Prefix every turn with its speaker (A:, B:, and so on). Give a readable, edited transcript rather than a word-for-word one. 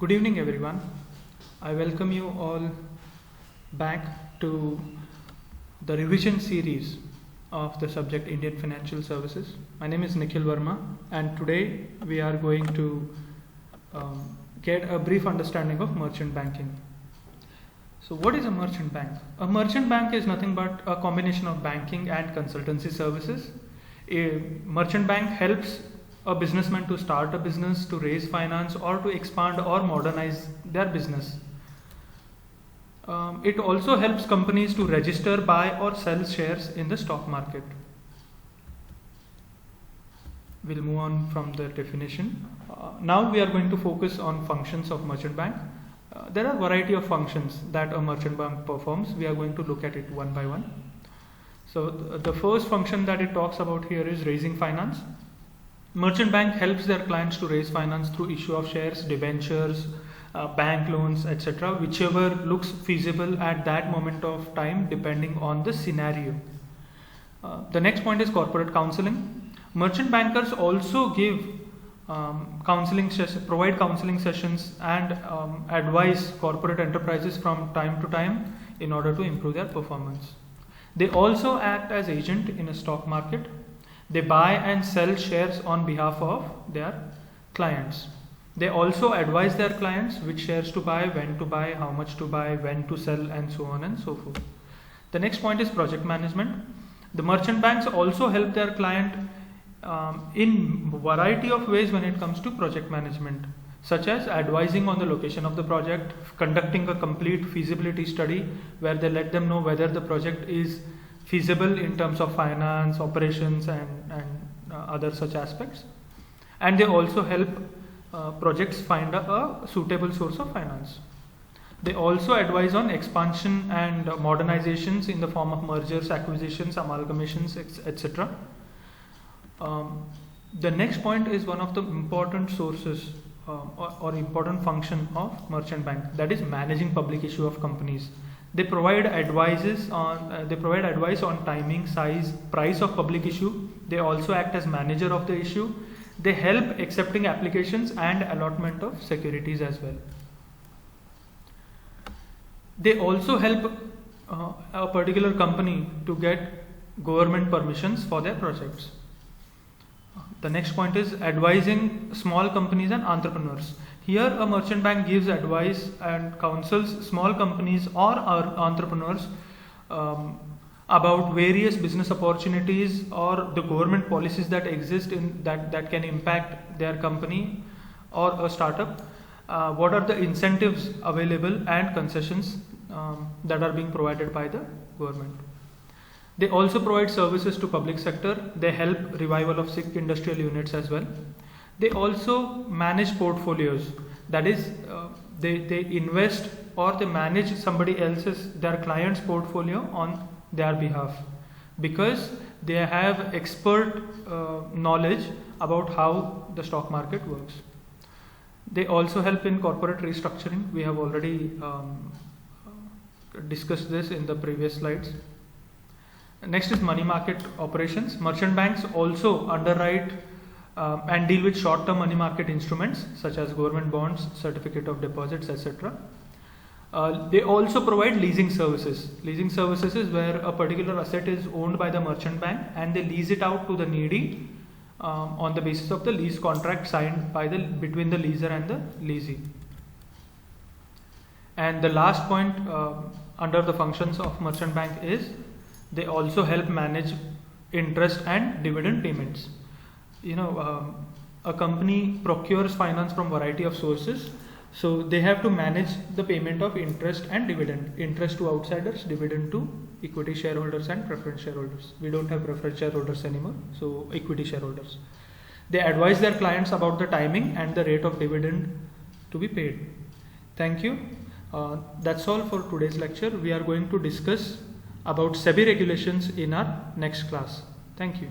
A: Good evening, everyone. I welcome you all back to the revision series of the subject Indian Financial Services. My name is Nikhil Verma, and today we are going to get a brief understanding of merchant banking. So, what is a merchant bank? A merchant bank is nothing but a combination of banking and consultancy services. A merchant bank helps a businessman to start a business, to raise finance, or to expand or modernize their business. It also helps companies to register, buy, or sell shares in the stock market. We'll move on from the definition. Now we are going to focus on functions of merchant bank. There are a variety of functions that a merchant bank performs. We are going to look at it one by one. So the first function that it talks about here is raising finance. Merchant bank helps their clients to raise finance through issue of shares, debentures, bank loans, etc., whichever looks feasible at that moment of time depending on the scenario. The next point is corporate counseling. Merchant bankers also give provide counseling sessions and advise corporate enterprises from time to time in order to improve their performance. They also act as agent in a stock market. They buy and sell shares on behalf of their clients. They also advise their clients which shares to buy, when to buy, how much to buy, when to sell, and so on and so forth. The next point is project management. The merchant banks also help their client in variety of ways when it comes to project management, such as advising on the location of the project, conducting a complete feasibility study where they let them know whether the project is feasible in terms of finance, operations, and other such aspects. And they also help projects find a suitable source of finance. They also advise on expansion and modernizations in the form of mergers, acquisitions, amalgamations, etc. The next point is one of the important sources or important function of merchant bank, that is managing public issue of companies. They provide advice on timing, size, price of public issue. They also act as manager of the issue. They help accepting applications and allotment of securities as well. They also help a particular company to get government permissions for their projects. The next point is advising small companies and entrepreneurs. Here a merchant bank gives advice and counsels small companies or entrepreneurs about various business opportunities or the government policies that exist that can impact their company or a startup. What are the incentives available and concessions that are being provided by the government. They also provide services to public sector. They help revival of sick industrial units as well. They also manage portfolios, that is they invest or they manage their client's portfolio on their behalf, because they have expert knowledge about how the stock market works. They also help in corporate restructuring. We have already discussed this in the previous slides. Next is money market operations. Merchant banks also underwrite and deal with short-term money market instruments such as government bonds, certificate of deposits, etc. They also provide leasing services. Leasing services is where a particular asset is owned by the merchant bank and they lease it out to the needy on the basis of the lease contract signed between the leaser and the leasee. And the last point under the functions of merchant bank is they also help manage interest and dividend payments. A company procures finance from variety of sources, so they have to manage the payment of interest and dividend. Interest to outsiders, dividend to equity shareholders and preference shareholders. We don't have preference shareholders anymore, so equity shareholders. They advise their clients about the timing and the rate of dividend to be paid. Thank you. That's all for today's lecture. We are going to discuss about SEBI regulations in our next class. Thank you.